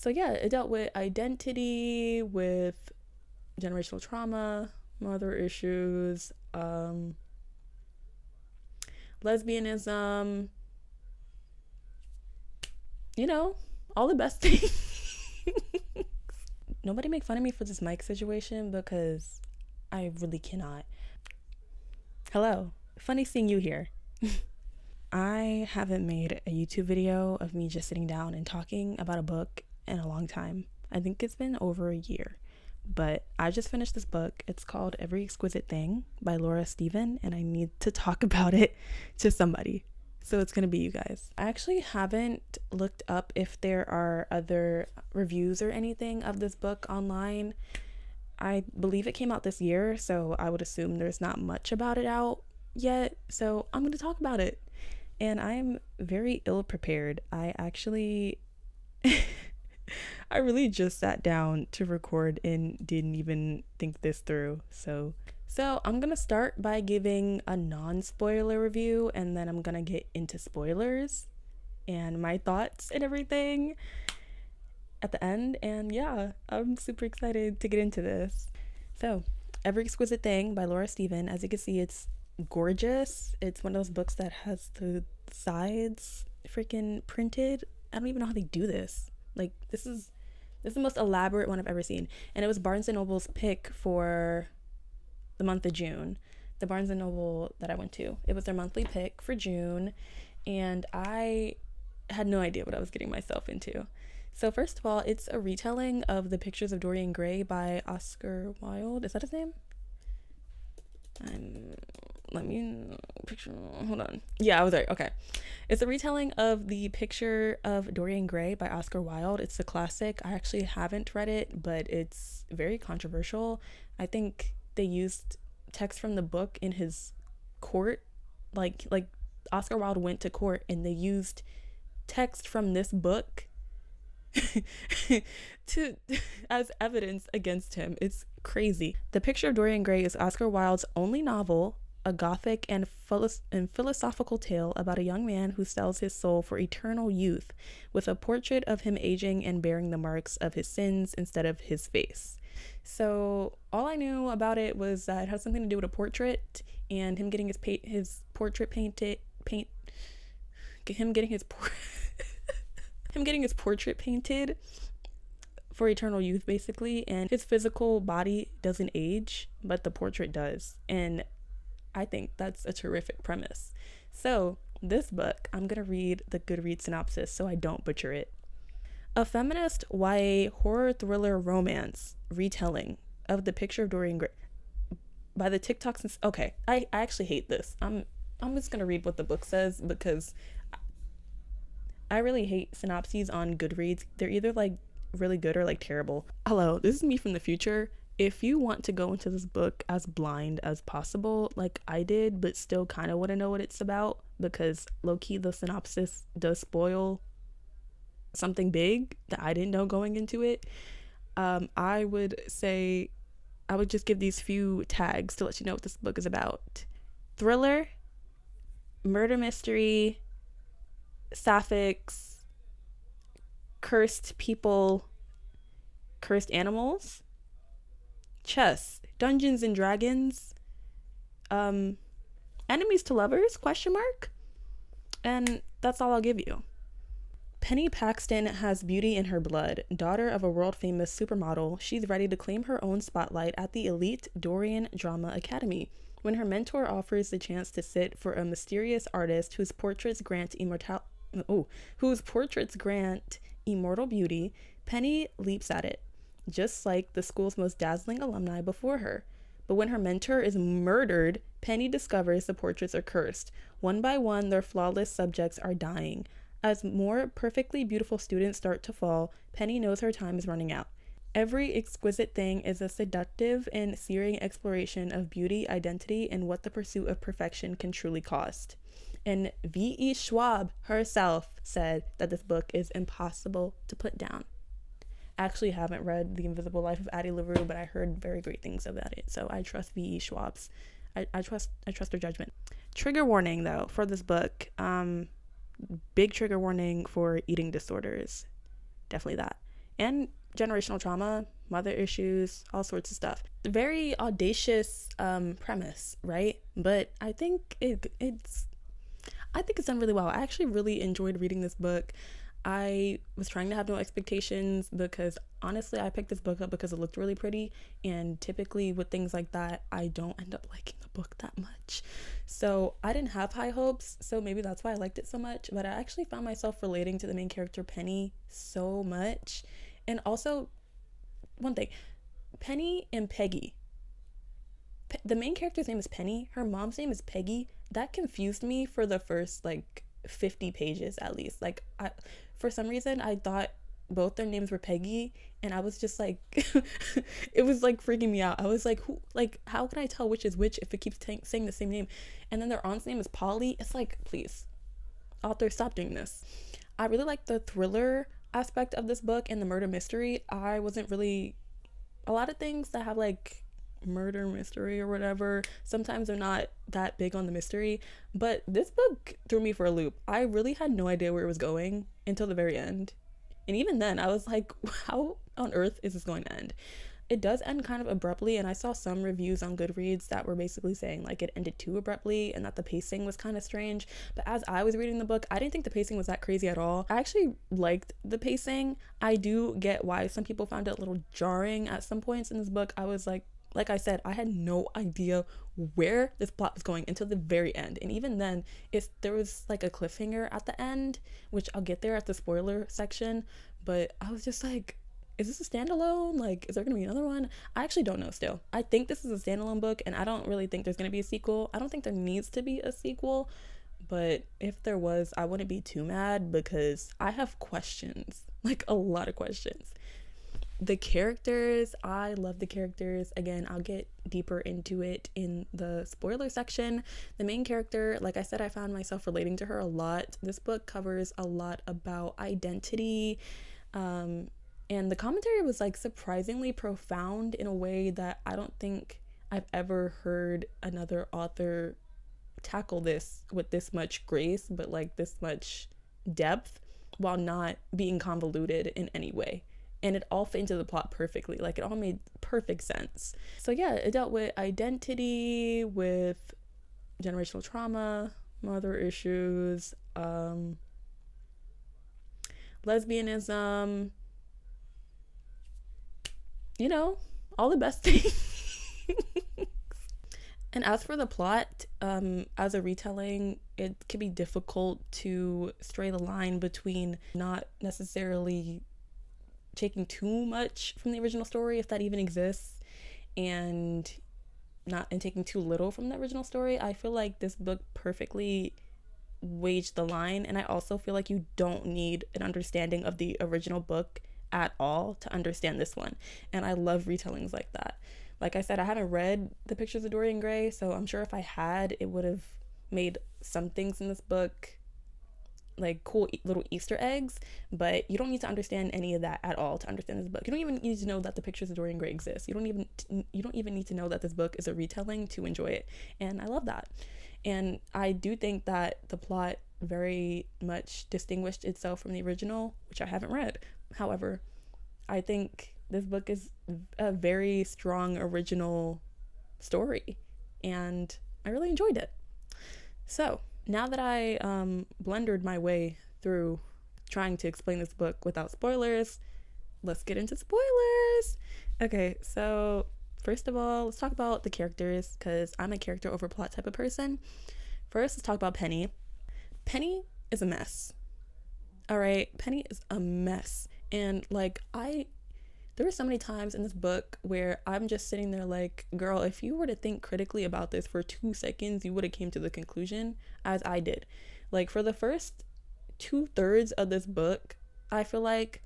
So yeah, it dealt with identity, with generational trauma, mother issues, lesbianism, you know, all the best things. Nobody make fun of me for this mic situation because I really cannot. Hello, funny seeing you here. I haven't made a YouTube video of me just sitting down and talking about a book in a long time. I think it's been over a year. But I just finished this book. It's called Every Exquisite Thing by Laura Stephen, and I need to talk about it to somebody. So it's going to be you guys. I actually haven't looked up if there are other reviews or anything of this book online. I believe it came out this year, so I would assume there's not much about it out yet. So I'm going to talk about it. And I'm very ill prepared. I actually I really just sat down to record and didn't even think this through. So I'm gonna start by giving a non-spoiler review, and then I'm gonna get into spoilers and my thoughts and everything at the end. And yeah, I'm super excited to get into this. So, Every Exquisite Thing by Laura Stephen. As you can see, it's gorgeous. It's one of those books that has the sides freaking printed. I don't even know how they do this. Like, this is the most elaborate one I've ever seen. And it was Barnes & Noble's pick for the month of June. The Barnes & Noble that I went to. It was their monthly pick for June. And I had no idea what I was getting myself into. So first of all, it's a retelling of The Pictures of Dorian Gray by Oscar Wilde. Is that his name? Hold on. Yeah, I was right. Okay. It's a retelling of The Picture of Dorian Gray by Oscar Wilde. It's a classic. I actually haven't read it, but it's very controversial. I think they used text from the book in his court. Like Oscar Wilde went to court and they used text from this book to as evidence against him. It's crazy. The Picture of Dorian Gray is Oscar Wilde's only novel, a gothic and philosophical tale about a young man who sells his soul for eternal youth, with a portrait of him aging and bearing the marks of his sins instead of his face. So all I knew about it was that it had something to do with a portrait and him getting his portrait painted. Him getting his portrait painted for eternal youth, basically, and his physical body doesn't age, but the portrait does. And I think that's a terrific premise. So this book, I'm gonna read the Goodreads synopsis so I don't butcher it. A feminist YA horror thriller romance retelling of The Picture of Dorian Gray by the TikToks. Okay, I actually hate this. I'm just gonna read what the book says because I really hate synopses on Goodreads. They're either like really good or like terrible. Hello, this is me from the future. If you want to go into this book as blind as possible, like I did, but still kind of want to know what it's about, because low-key the synopsis does spoil something big that I didn't know going into it, I would say I would just give these few tags to let you know what this book is about. Thriller, murder mystery, sapphics, cursed people, cursed animals, chess, Dungeons and Dragons, enemies to lovers, ? And that's all I'll give you. Penny Paxton has beauty in her blood. Daughter of a world-famous supermodel, she's ready to claim her own spotlight at the elite Dorian Drama Academy. When her mentor offers the chance to sit for a mysterious artist whose portraits grant immortal beauty, Penny leaps at it, just like the school's most dazzling alumni before her. But when her mentor is murdered, Penny discovers the portraits are cursed. One by one, their flawless subjects are dying. As more perfectly beautiful students start to fall, Penny knows her time is running out. Every Exquisite Thing is a seductive and searing exploration of beauty, identity, and what the pursuit of perfection can truly cost. And V.E. Schwab herself said that this book is impossible to put down. I actually haven't read The Invisible Life of Addie LaRue, but I heard very great things about it, so I trust V.E. Schwab's. I trust her judgment. Trigger warning, though, for this book. Big trigger warning for eating disorders. Definitely that. and generational trauma, mother issues, all sorts of stuff. Very audacious premise, right? But I think it's done really well. I actually really enjoyed reading this book. I was trying to have no expectations because honestly, I picked this book up because it looked really pretty. And typically with things like that, I don't end up liking the book that much. So I didn't have high hopes. So maybe that's why I liked it so much. But I actually found myself relating to the main character, Penny, so much. And also, one thing, Penny and Peggy. The main character's name is Penny. Her mom's name is Peggy. That confused me for the first 50 pages at least. For some reason I thought both their names were Peggy, and I was just like it was freaking me out. I was like, who, how can I tell which is which if it keeps saying the same name? And then their aunt's name is Polly. It's like, please, author, stop doing this. I really like the thriller aspect of this book and the murder mystery. I wasn't really, a lot of things that have murder mystery or whatever, sometimes they're not that big on the mystery, but this book threw me for a loop. I really had no idea where it was going until the very end, and even then I was like, how on earth is this going to end? It does end kind of abruptly, and I saw some reviews on Goodreads that were basically saying it ended too abruptly and that the pacing was kind of strange. But as I was reading the book, I didn't think the pacing was that crazy at all. I actually liked the pacing. I do get why some people found it a little jarring at some points in this book. I was like I said, I had no idea where this plot was going until the very end. And even then, there was a cliffhanger at the end, which I'll get there at the spoiler section. But I was just like, is this a standalone? Is there going to be another one? I actually don't know still. I think this is a standalone book, and I don't really think there's going to be a sequel. I don't think there needs to be a sequel. But if there was, I wouldn't be too mad because I have questions, a lot of questions. The characters, I love the characters. Again, I'll get deeper into it in the spoiler section. The main character, like I said, I found myself relating to her a lot. This book covers a lot about identity, and the commentary was surprisingly profound in a way that I don't think I've ever heard another author tackle this with this much grace, but this much depth, while not being convoluted in any way. And it all fit into the plot perfectly. It all made perfect sense. So yeah, it dealt with identity, with generational trauma, mother issues, lesbianism, all the best things. And as for the plot, as a retelling, it can be difficult to stray the line between not necessarily taking too much from the original story, if that even exists, and taking too little from the original story. I feel like this book perfectly waged the line, and I also feel like you don't need an understanding of the original book at all to understand this one, and I love retellings like that. Like I said, I haven't read The Pictures of Dorian Gray, so I'm sure if I had, it would have made some things in this book cool little Easter eggs, but you don't need to understand any of that at all to understand this book. You don't even need to know that The Pictures of Dorian Gray exists. You don't even need to know that this book is a retelling to enjoy it, and I love that. And I do think that the plot very much distinguished itself from the original, which I haven't read. However, I think this book is a very strong original story, and I really enjoyed it. So now that I blundered my way through trying to explain this book without spoilers, let's get into spoilers. Okay, so first of all, let's talk about the characters, because I'm a character over plot type of person. First, let's talk about Penny. Penny is a mess. All right, Penny is a mess. And there were so many times in this book where I'm just sitting there girl, if you were to think critically about this for 2 seconds, you would have came to the conclusion as I did. For the first 2/3 of this book, I feel like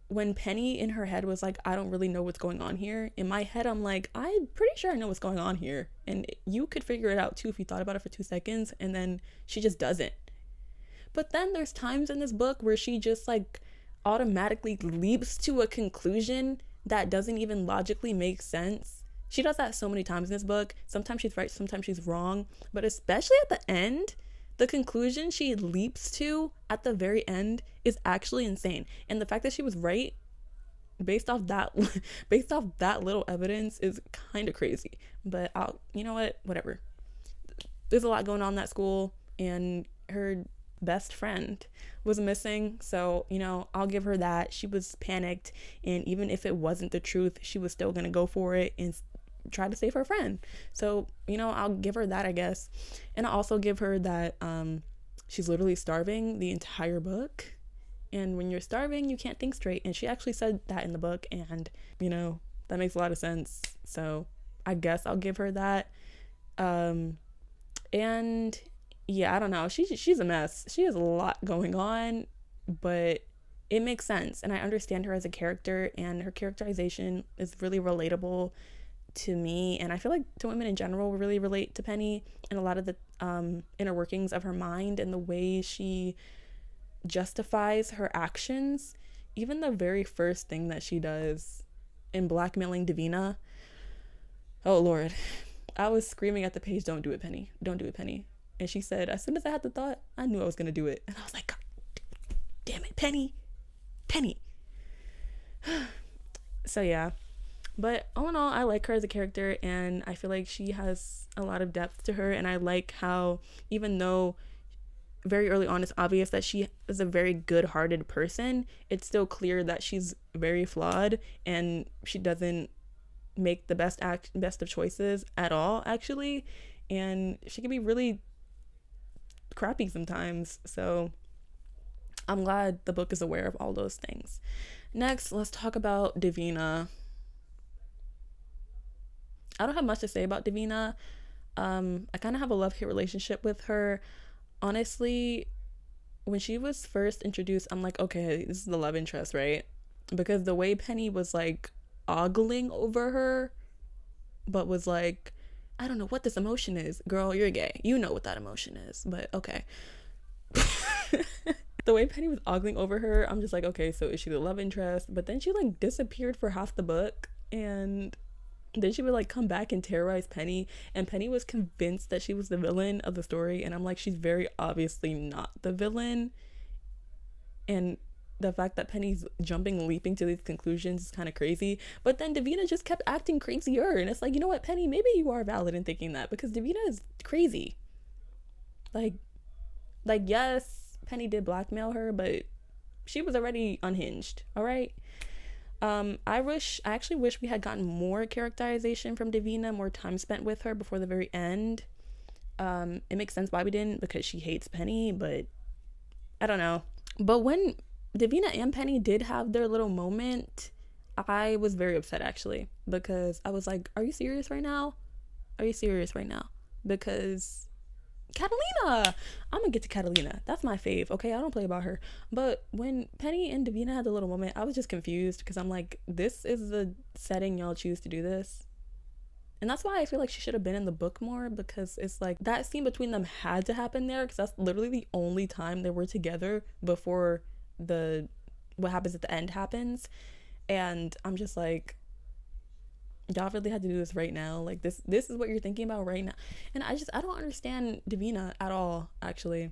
when Penny in her head was I don't really know what's going on here, in my head I'm I'm pretty sure I know what's going on here, and you could figure it out too if you thought about it for 2 seconds, and then she just doesn't. But then there's times in this book where she just automatically leaps to a conclusion that doesn't even logically make sense. She does that so many times in this book. Sometimes she's right, sometimes she's wrong, but especially at the end, The conclusion she leaps to at the very end is actually insane. And the fact that she was right based off that based off that little evidence is kind of crazy. But you know what? Whatever. There's a lot going on in that school, and her best friend was missing, so I'll give her that. She was panicked, and even if it wasn't the truth, she was still gonna go for it and try to save her friend. So I'll give her that, I guess. And I'll also give her that she's literally starving the entire book, and when you're starving you can't think straight, and she actually said that in the book, and that makes a lot of sense. So I guess I'll give her that. And yeah, I don't know, she's a mess. She has a lot going on, but it makes sense, and I understand her as a character, and her characterization is really relatable to me, and I feel like to women in general really relate to Penny and a lot of the inner workings of her mind and the way she justifies her actions. Even the very first thing that she does in blackmailing Davina, oh Lord, I was screaming at the page, don't do it, Penny, don't do it, Penny. And she said, as soon as I had the thought, I knew I was gonna do it. And I was like, God damn it, Penny. So yeah, but all in all, I like her as a character, and I feel like she has a lot of depth to her. And I like how, even though very early on it's obvious that she is a very good-hearted person, it's still clear that she's very flawed, and she doesn't make the best of choices at all, actually, and she can be really crappy sometimes. So I'm glad the book is aware of all those things. Next, let's talk about Davina. I don't have much to say about Davina. I kind of have a love-hate relationship with her. Honestly, when she was first introduced, I'm like, okay, this is the love interest, right? Because the way Penny was like ogling over her, but was like, I don't know what this emotion is. Girl, you're gay. You know what that emotion is, but okay. The way Penny was ogling over her, I'm just like, okay, so is she the love interest? But then she like disappeared for half the book, and then she would like come back and terrorize Penny, and Penny was convinced that she was the villain of the story, and I'm like, she's very obviously not the villain. And the fact that Penny's leaping to these conclusions is kind of crazy. But then Davina just kept acting crazier, and it's like, you know what, Penny, maybe you are valid in thinking that, because Davina is crazy. Like yes, Penny did blackmail her, but she was already unhinged. All right. I actually wish we had gotten more characterization from Davina, more time spent with her before the very end. It makes sense why we didn't, because she hates Penny, but I don't know. But when Davina and Penny did have their little moment, I was very upset, actually, because I was like, are you serious right now? Because Catalina, I'm gonna get to Catalina. That's my fave, okay? I don't play about her. But when Penny and Davina had the little moment, I was just confused, because I'm like, this is the setting y'all choose to do this? And that's why I feel like she should have been in the book more, because it's like that scene between them had to happen there, because that's literally the only time they were together before what happens at the end happens. And I'm just like, y'all really had to do this right now? Like, this is what you're thinking about right now? And I don't understand Davina at all, actually.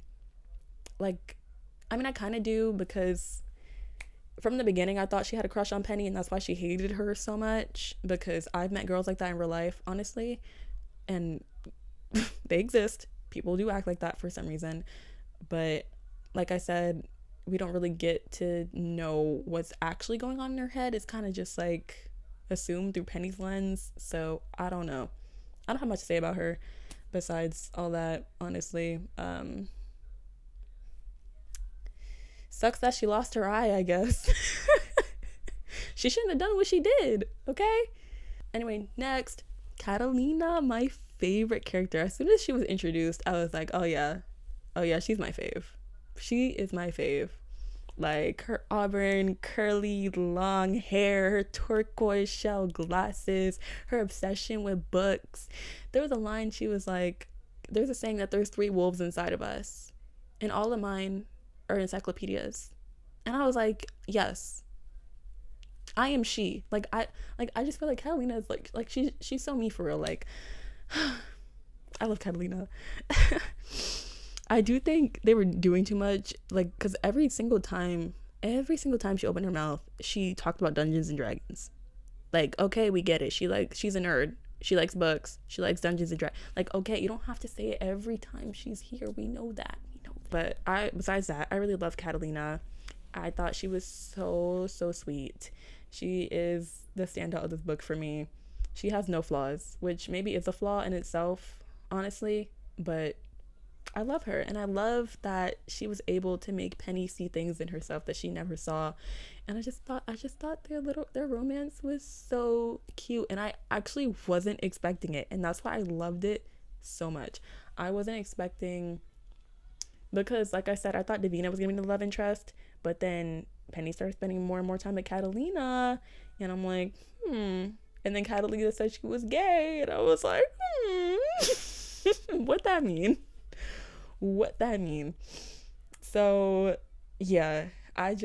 Like, I mean, I kind of do, because from the beginning I thought she had a crush on Penny, and that's why she hated her so much, because I've met girls like that in real life, honestly, and they exist. People do act like that for some reason, but like I said, we don't really get to know what's actually going on in her head. It's kind of just like assumed through Penny's lens. So I don't know, I don't have much to say about her besides all that, honestly. Sucks that she lost her eye, I guess. She shouldn't have done what she did, okay? Anyway, next, Catalina, my favorite character. As soon as she was introduced, I was like, oh yeah, she's my fave. She is my fave. Like, her auburn, curly, long hair, her turquoise shell glasses, her obsession with books. There was a line, she was like, there's a saying that there's 3 wolves inside of us, and all of mine are encyclopedias. And I was like, yes, I am she. I just feel like Catalina is like she's so me for real. Like, I love Catalina. I do think they were doing too much, like, because every single time she opened her mouth, she talked about Dungeons and Dragons. Like, okay, we get it. She's a nerd. She likes books. She likes Dungeons and Dragons. Like, okay, you don't have to say it every time she's here. We know that. We know. But besides that, I really love Catalina. I thought she was so sweet. She is the standout of this book for me. She has no flaws, which maybe is a flaw in itself, honestly. But I love her, and I love that she was able to make Penny see things in herself that she never saw. And I just thought their romance was so cute, and I actually wasn't expecting it, and that's why I loved it so much. I wasn't expecting, because like I said, I thought Davina was gonna be the love interest, but then Penny started spending more and more time with Catalina, and I'm like, and then Catalina said she was gay, and I was like, what that mean? What that mean? So yeah, I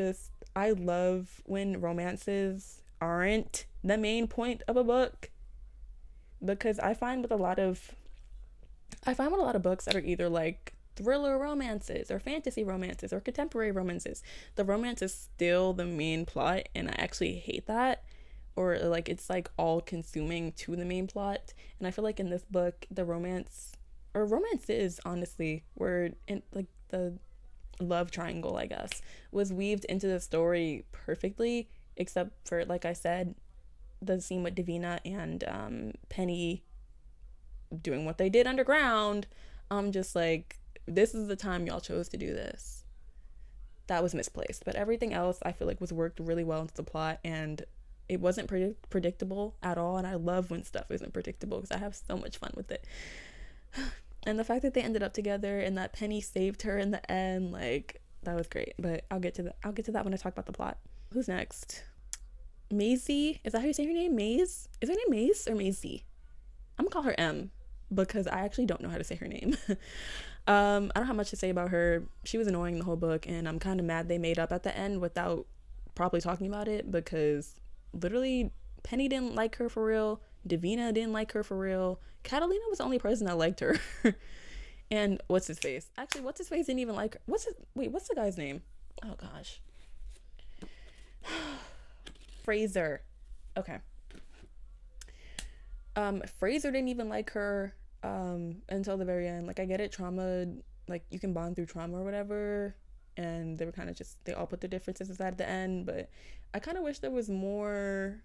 love when romances aren't the main point of a book, because I find with a lot of books that are either like thriller romances or fantasy romances or contemporary romances, the romance is still the main plot, and I actually hate that. Or like it's like all consuming to the main plot. And I feel like in this book, the romance, or romances honestly, were in like the love triangle, I guess, was weaved into the story perfectly, except for, like I said, the scene with Davina and Penny doing what they did underground. I'm just like, this is the time y'all chose to do this. That was misplaced. But everything else I feel like was worked really well into the plot, and it wasn't predictable at all. And I love when stuff isn't predictable, because I have so much fun with it. And the fact that they ended up together and that Penny saved her in the end, like, that was great. But I'll get to that when I talk about the plot. Who's next? Maisie? Is that how you say her name? Maze? Is her name Maze or Maisie? I'm gonna call her M, because I actually don't know how to say her name. I don't have much to say about her. She was annoying the whole book, and I'm kind of mad they made up at the end without probably talking about it, because literally Penny didn't like her for real. Davina didn't like her for real. Catalina was the only person that liked her. And what's his face? Actually, what's his face didn't even like her. What's the guy's name? Oh gosh. Fraser. Okay. Fraser didn't even like her until the very end. Like, I get it, trauma, like, you can bond through trauma or whatever, and they were kind of just, they all put their differences aside at the end, but I kind of wish there was more,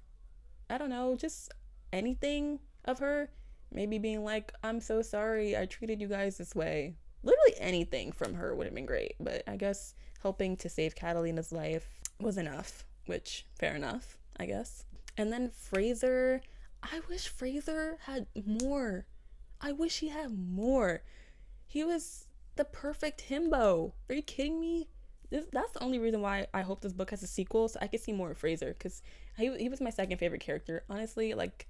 I don't know, just anything of her maybe being like, I'm so sorry I treated you guys this way. Literally anything from her would have been great, but I guess helping to save Catalina's life was enough, which, fair enough, I guess. And then Fraser, I wish Fraser had more. I wish he had more. He was the perfect himbo. Are you kidding me? That's the only reason why I hope this book has a sequel, so I could see more of Fraser, because he was my second favorite character, honestly. Like,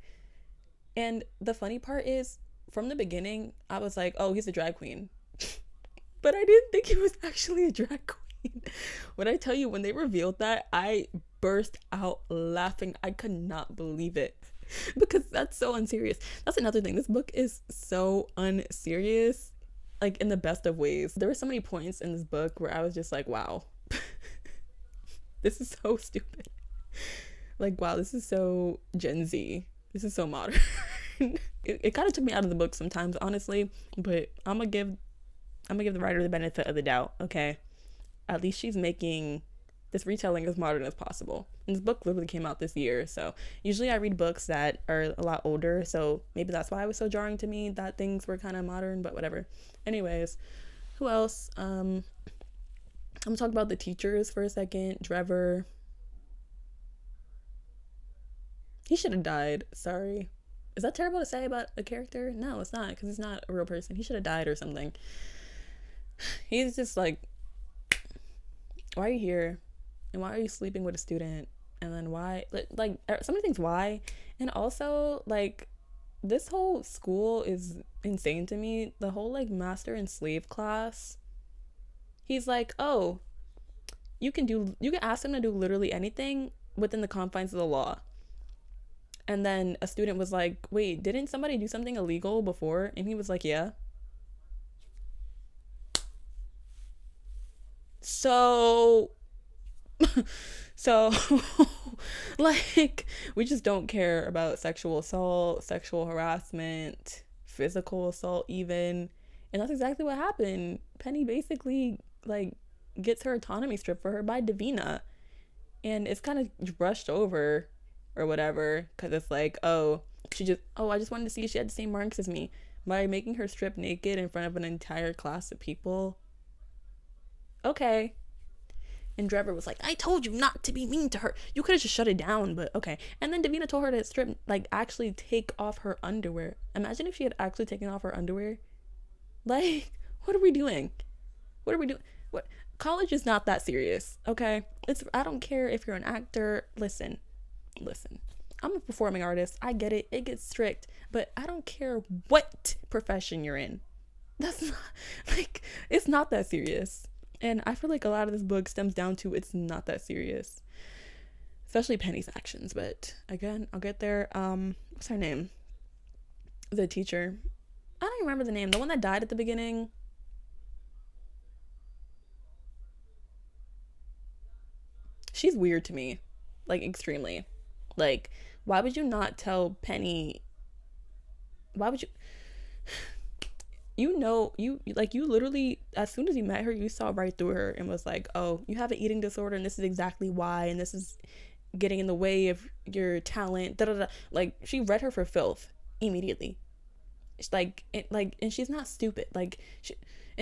and the funny part is, from the beginning, I was like, oh, he's a drag queen. But I didn't think he was actually a drag queen. When I tell you, when they revealed that, I burst out laughing. I could not believe it. Because that's so unserious. That's another thing. This book is so unserious, like, in the best of ways. There were so many points in this book where I was just like, wow, this is so stupid. Like, wow, this is so Gen Z. This is so modern. It kind of took me out of the book sometimes, honestly, but I'm gonna give the writer the benefit of the doubt. Okay, at least she's making this retelling as modern as possible. And this book literally came out this year, so usually I read books that are a lot older, so maybe that's why it was so jarring to me that things were kind of modern, but whatever. Anyways, who else? I'm gonna talk about the teachers for a second. Trevor, he should have died. Sorry. Is that terrible to say about a character? No, it's not, because he's not a real person. He should have died or something. He's just like, why are you here? And why are you sleeping with a student? And then why, like so many things, why? And also, like, this whole school is insane to me. The whole, like, master and slave class. He's like, oh, you can ask him to do literally anything within the confines of the law. And then a student was like, wait, didn't somebody do something illegal before? And he was like, yeah. So so like we just don't care about sexual assault, sexual harassment, physical assault even. And that's exactly what happened. Penny basically like gets her autonomy stripped for her by Davina, and it's kind of brushed over or whatever because it's like, oh, I just wanted to see if she had the same marks as me by making her strip naked in front of an entire class of people. Okay. And Trevor was like, I told you not to be mean to her. You could have just shut it down, but okay. And then Davina told her to strip, like, actually take off her underwear. Imagine if she had actually taken off her underwear. Like, what are we doing? What are we doing? What? College is not that serious, okay? I don't care if you're an actor. Listen. I'm a performing artist. I get it. It gets strict, but I don't care what profession you're in. That's not, like, it's not that serious. And I feel like a lot of this book stems down to it's not that serious. Especially Penny's actions, but again, I'll get there. What's her name? The teacher. I don't remember the name. The one that died at the beginning. She's weird to me. Like, extremely. Like, why would you not tell Penny? Why would you? You literally, as soon as you met her, you saw right through her and was like, oh, you have an eating disorder and this is exactly why, and this is getting in the way of your talent, da da da. Like, she read her for filth immediately. It's and she's not stupid.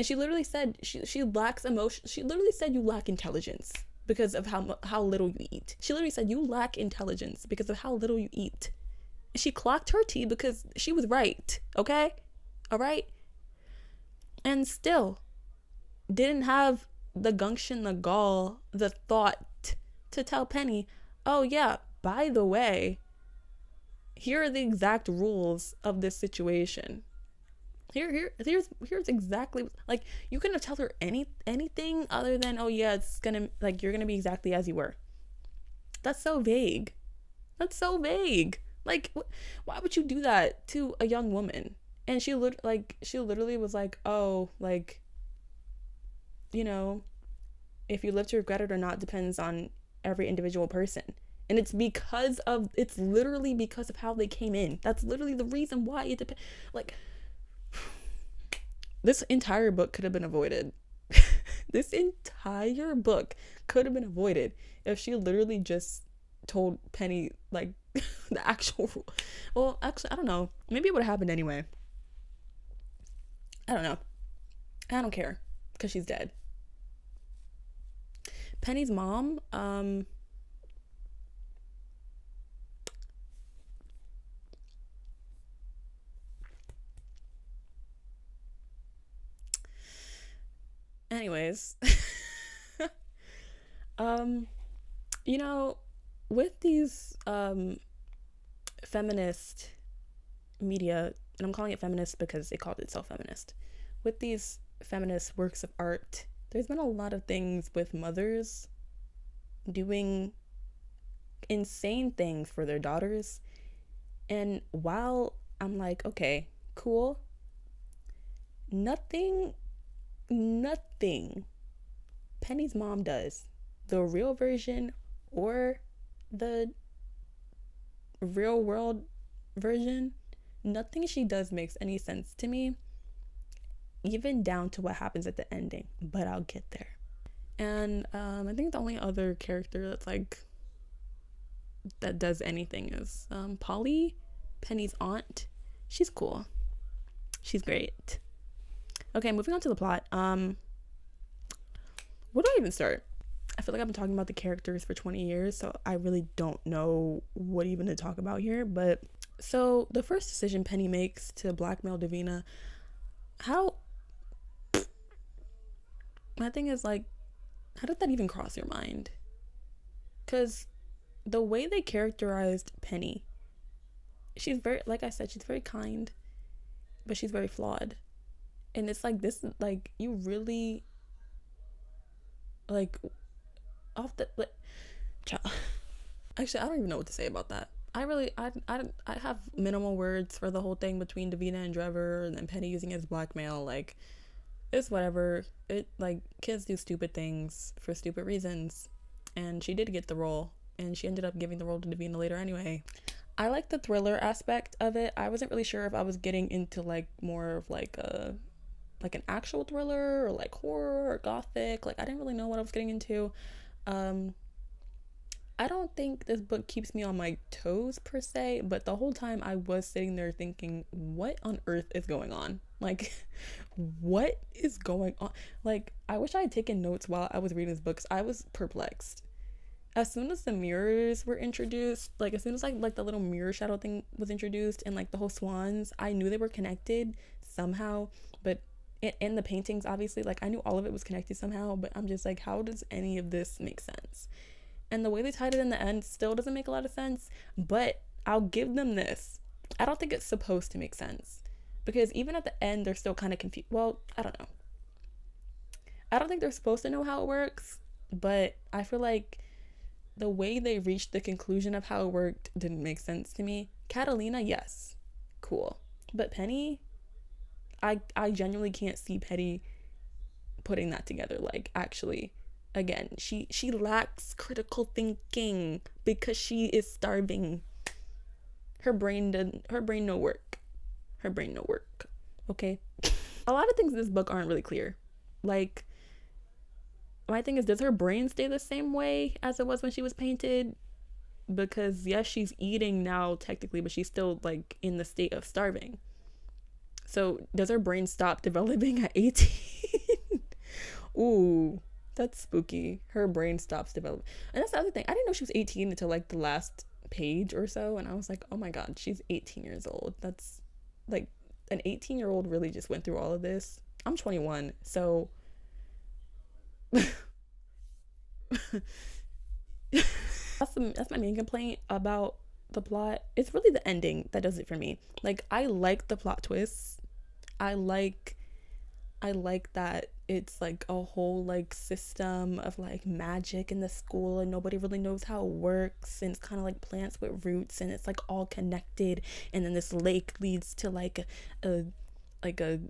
She literally said she lacks emotion. She literally said you lack intelligence because of how little you eat. She literally said you lack intelligence because of how little you eat. She clocked her tea because she was right. Okay, all right. And still didn't have the gumption, the gall, the thought to tell Penny, oh yeah, by the way, here are the exact rules of this situation. Here's exactly, like, you couldn't tell her anything other than, oh yeah, it's gonna, like, you're gonna be exactly as you were. That's so vague. Like, why would you do that to a young woman? And she literally was like, oh, like, you know, if you live to regret it or not depends on every individual person. And it's literally because of how they came in. That's literally the reason why it depends. Like, this entire book could have been avoided. This entire book could have been avoided if she literally just told Penny, like, the actual rule. Well, actually, I don't know. Maybe it would have happened anyway. I don't know. I don't care because she's dead. Penny's mom, anyways, you know, with these feminist media, and I'm calling it feminist because it called itself feminist, with these feminist works of art, there's been a lot of things with mothers doing insane things for their daughters. And while I'm like, okay, cool, nothing Penny's mom does, the real version or the real world version, nothing she does makes any sense to me, even down to what happens at the ending, but I'll get there. And I think the only other character that's like that does anything is Polly, Penny's aunt. She's cool. She's great. Okay, moving on to the plot. Where do I even start? I feel like I've been talking about the characters for 20 years, so I really don't know what even to talk about here. But so the first decision Penny makes to blackmail Davina, my thing is, like, how did that even cross your mind? Because the way they characterized Penny, she's very, like I said, she's very kind, but she's very flawed. And it's like, this, like, you really, like, off the, like, actually, I don't even know what to say about that. I have minimal words for the whole thing between Davina and Trevor, and then Penny using it as blackmail. Like, it's whatever. It like kids do stupid things for stupid reasons, and she did get the role, and she ended up giving the role to Davina later anyway. I like the thriller aspect of it. I wasn't really sure if I was getting into like more of like a like an actual thriller or like horror or gothic. Like I didn't really know what I was getting into. Um I don't think this book keeps me on my toes per se, but the whole time I was sitting there thinking, what on earth is going on? Like, what is going on? Like, I wish I had taken notes while I was reading this book 'cause I was perplexed. As soon as the mirrors were introduced, like as soon as like the little mirror shadow thing was introduced and like the whole swans, I knew they were connected somehow, but in the paintings obviously, like I knew all of it was connected somehow, but I'm just like, how does any of this make sense? And the way they tied it in the end still doesn't make a lot of sense, but I'll give them this. I don't think it's supposed to make sense because even at the end, they're still kind of confused. Well, I don't know. I don't think they're supposed to know how it works, but I feel like the way they reached the conclusion of how it worked didn't make sense to me. Catalina, yes, cool. But Penny, I genuinely can't see Penny putting that together. Like actually, again, she lacks critical thinking because she is starving. Her brain no work. Her brain no work. Okay. A lot of things in this book aren't really clear. Like my thing is, does her brain stay the same way as it was when she was painted? Because yes, she's eating now technically, but she's still like in the state of starving. So does her brain stop developing at 18? Ooh, that's spooky. Her brain stops developing. And that's the other thing. I didn't know she was 18 until like the last page or so. And I was like, oh my God, she's 18 years old. That's like an 18-year-old really just went through all of this. I'm 21. So that's my main complaint about the plot. It's really the ending that does it for me. Like I like the plot twists. I like that it's like a whole like system of like magic in the school and nobody really knows how it works, and it's kind of like plants with roots and it's like all connected, and then this lake leads to like a like a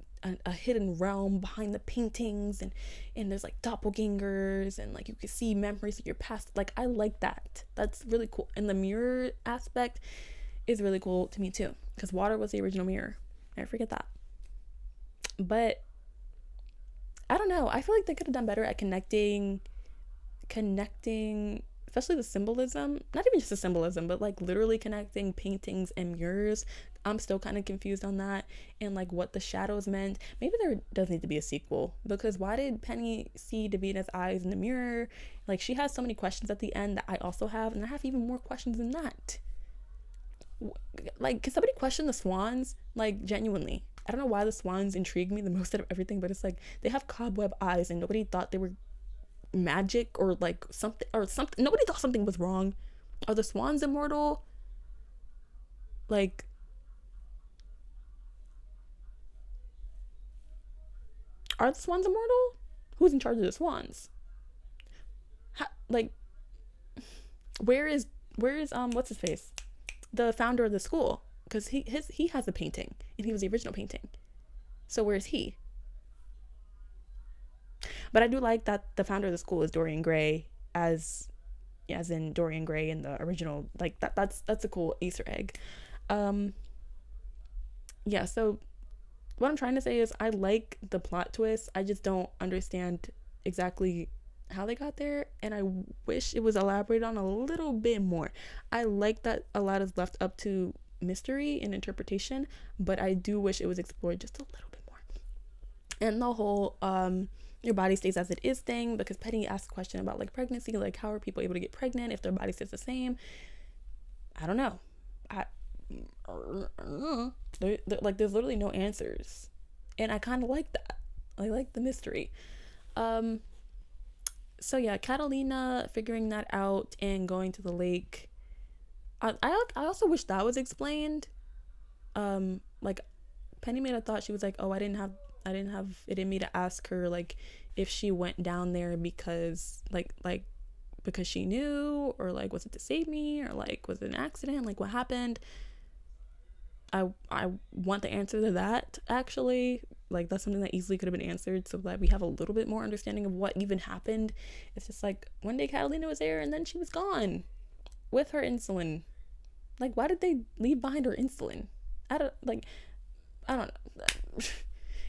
hidden realm behind the paintings, and there's like doppelgangers and like you can see memories of your past. Like I like that. That's really cool. And the mirror aspect is really cool to me too, because water was the original mirror. Never forget that. But I don't know. I feel like they could have done better at connecting, especially the symbolism. Not even just the symbolism, but like literally connecting paintings and mirrors. I'm still kind of confused on that and like what the shadows meant. Maybe there does need to be a sequel, because why did Penny see Davina's eyes in the mirror? Like she has so many questions at the end that I also have, and I have even more questions than that. Like, can somebody question the swans? Like genuinely. I don't know why the swans intrigue me the most out of everything, but it's like they have cobweb eyes and nobody thought they were magic or like something or something. Nobody thought something was wrong. Are the swans immortal? Like, are the swans immortal? Who's in charge of the swans? Like, where is what's his face, the founder of the school? Because he has a painting and he was the original painting. So where's he? But I do like that the founder of the school is Dorian Gray, as in Dorian Gray in the original. Like that's a cool Easter egg. Yeah, so what I'm trying to say is I like the plot twist. I just don't understand exactly how they got there, and I wish it was elaborated on a little bit more. I like that a lot is left up to mystery and interpretation, but I do wish it was explored just a little bit more. And the whole your body stays as it is thing, because Penny asked a question about like pregnancy, like how are people able to get pregnant if their body stays the same? I don't know. Like there's literally no answers, and I kind of like that. I like the mystery. So yeah, Catalina figuring that out and going to the lake. I also wish that was explained. Like Penny made a thought, she was like, oh, I didn't have it in me to ask her like if she went down there because because she knew, or like was it to save me, or like was it an accident, like what happened. I want the answer to that actually, Like, that's something that easily could have been answered so that we have a little bit more understanding of what even happened. It's just like, one day Catalina was there and then she was gone with her insulin. Like, why did they leave behind her insulin? I don't know.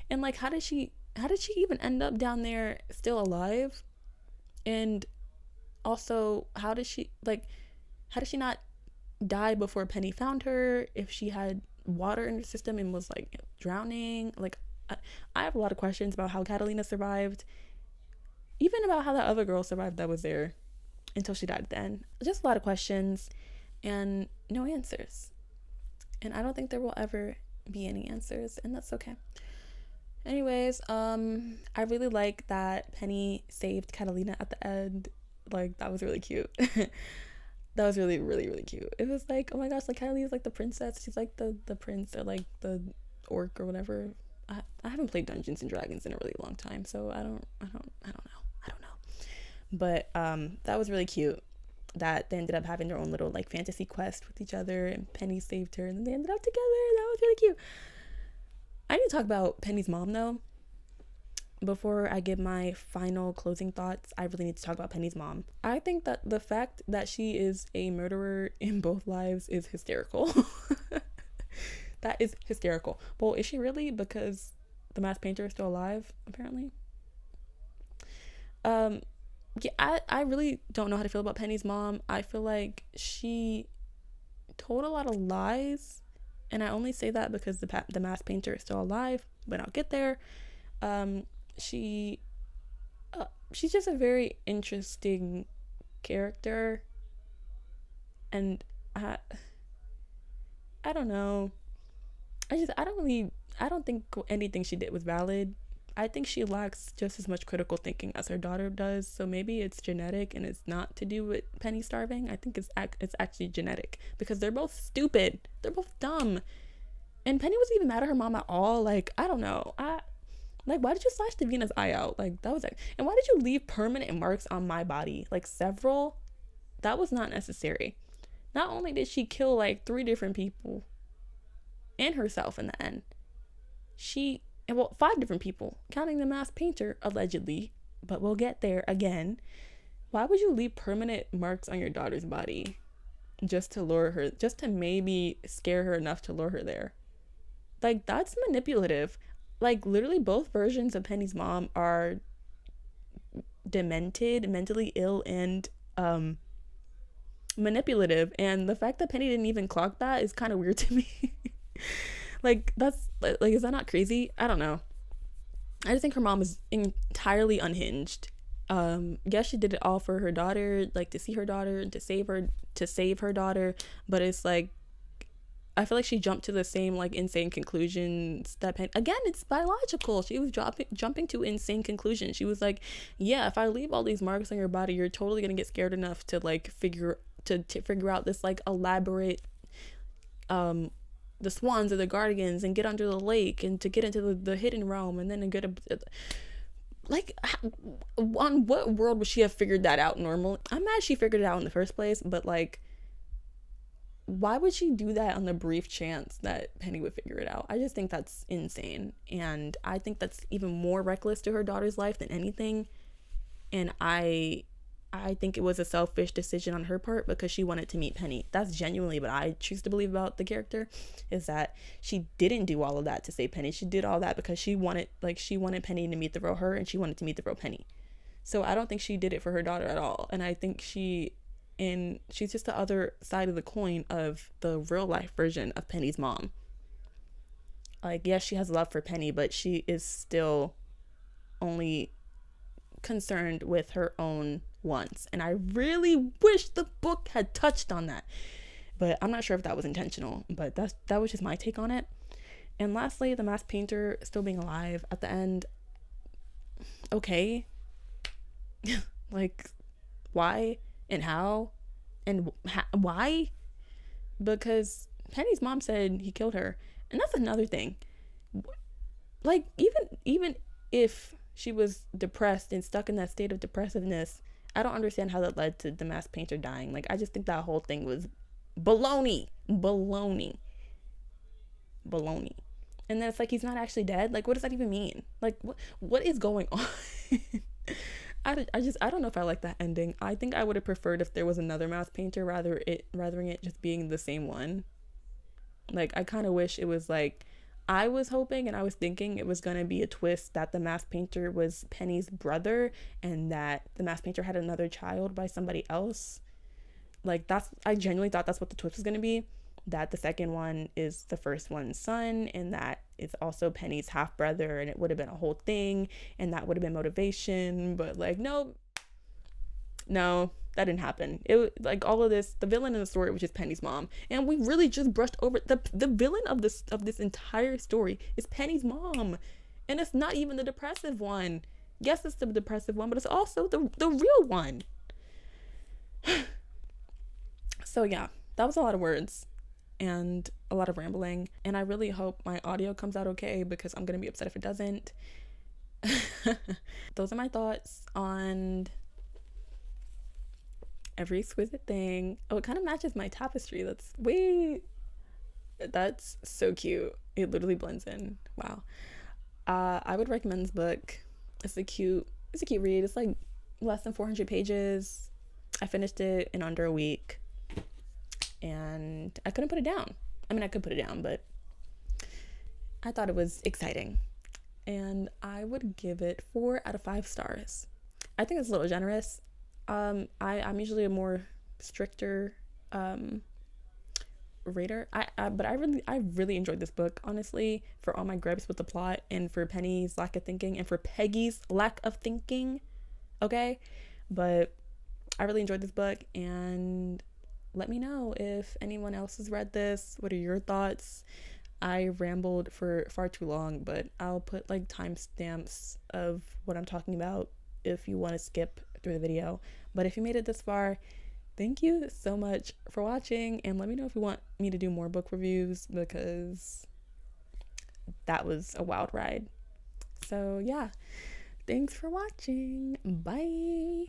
And like, how did she even end up down there still alive? And also, how did she not die before Penny found her? If she had water in her system and was like drowning, like, I have a lot of questions about how Catalina survived, even about how that other girl survived that was there until she died at the end. Just a lot of questions and no answers. And I don't think there will ever be any answers, and that's okay. Anyways, I really like that Penny saved Catalina at the end. Like, that was really cute. That was really, really, really cute. It was like, oh my gosh, like, Catalina's like the princess. She's like the prince, or like the orc or whatever. I haven't played Dungeons and Dragons in a really long time, so I don't know. But that was really cute that they ended up having their own little like fantasy quest with each other, and Penny saved her, and then they ended up together. That was really cute. I need to talk about Penny's mom though. Before I give my final closing thoughts, I really need to talk about Penny's mom. I think that the fact that she is a murderer in both lives is hysterical. That is hysterical. Well, is she really? Because the masked painter is still alive, apparently. Yeah, I really don't know how to feel about Penny's mom. I feel like she told a lot of lies, and I only say that because the masked painter is still alive, but I'll get there. She's just a very interesting character, and I don't know. I don't think anything she did was valid. I think she lacks just as much critical thinking as her daughter does. So maybe it's genetic and it's not to do with Penny starving. I think it's actually genetic, because they're both stupid. They're both dumb. And Penny wasn't even mad at her mom at all. Like, I don't know. Like, why did you slash Davina's eye out? Like, that was it. And why did you leave permanent marks on my body? Like, several? That was not necessary. Not only did she kill like 3 different people and herself in the end, 5 different people, counting the masked painter, allegedly, but we'll get there again. Why would you leave permanent marks on your daughter's body just to lure her, just to maybe scare her enough to lure her there? Like, that's manipulative. Like, literally both versions of Penny's mom are demented, mentally ill, and manipulative. And the fact that Penny didn't even clock that is kind of weird to me. Like, that's like, is that not crazy? I don't know. I just think her mom is entirely unhinged. Yes, she did it all for her daughter, like to see her daughter and to save her daughter, but it's like, I feel like she jumped to the same like insane conclusions that again, it's biological. She was jumping to insane conclusions. She was like, yeah, if I leave all these marks on your body, you're totally gonna get scared enough to like figure out this like elaborate the swans or the guardians and get under the lake and to get into the hidden realm, and then get like, on what world would she have figured that out normally? I'm mad she figured it out in the first place, but like, why would she do that on the brief chance that Penny would figure it out? I just think that's insane, and I think that's even more reckless to her daughter's life than anything. And I think it was a selfish decision on her part because she wanted to meet Penny. That's genuinely what I choose to believe about the character, is that she didn't do all of that to save Penny. She did all that because she wanted Penny to meet the real her, and she wanted to meet the real Penny. So I don't think she did it for her daughter at all. And I think she's just the other side of the coin of the real life version of Penny's mom. Like, yes, she has love for Penny, but she is still only concerned with her own wants. And I really wish the book had touched on that, but I'm not sure if that was intentional. But that was just my take on it. And lastly, the masked painter still being alive at the end. Okay. Like, why and how and why? Because Penny's mom said he killed her, and that's another thing. Like, even if she was depressed and stuck in that state of depressiveness, I don't understand how that led to the masked painter dying. Like, I just think that whole thing was baloney. And then it's like he's not actually dead. Like, what does that even mean? Like, what is going on? I don't know if I like that ending. I think I would have preferred if there was another mouse painter rather than it just being the same one. Like, I kind of wish it was like, I was hoping and I was thinking it was going to be a twist that the mask painter was Penny's brother and that the mask painter had another child by somebody else. Like, I genuinely thought that's what the twist was going to be, that the second one is the first one's son and that it's also Penny's half brother, and it would have been a whole thing and that would have been motivation. But like, no, that didn't happen. It, like, all of this, the villain in the story was just Penny's mom, and we really just brushed over the villain of this entire story is Penny's mom, and it's not even the depressive one. Yes, it's the depressive one, but it's also the real one. So yeah, that was a lot of words and a lot of rambling, and I really hope my audio comes out okay because I'm gonna be upset if it doesn't. Those are my thoughts on every exquisite thing. Oh, it kind of matches my tapestry. That's so cute. It literally blends in. Wow. I would recommend this book. It's a cute read. It's like less than 400 pages. I finished it in under a week and I couldn't put it down. I mean, I could put it down, but I thought it was exciting, and I would give it 4 out of 5 stars. I think it's a little generous. I'm usually a more stricter rater. But I really enjoyed this book, honestly, for all my gripes with the plot and for Penny's lack of thinking and for Peggy's lack of thinking. Okay, but I really enjoyed this book, and let me know if anyone else has read this. What are your thoughts? I rambled for far too long, but I'll put like timestamps of what I'm talking about if you want to skip through the video. But if you made it this far, thank you so much for watching, and let me know if you want me to do more book reviews because that was a wild ride. So yeah, thanks for watching. Bye.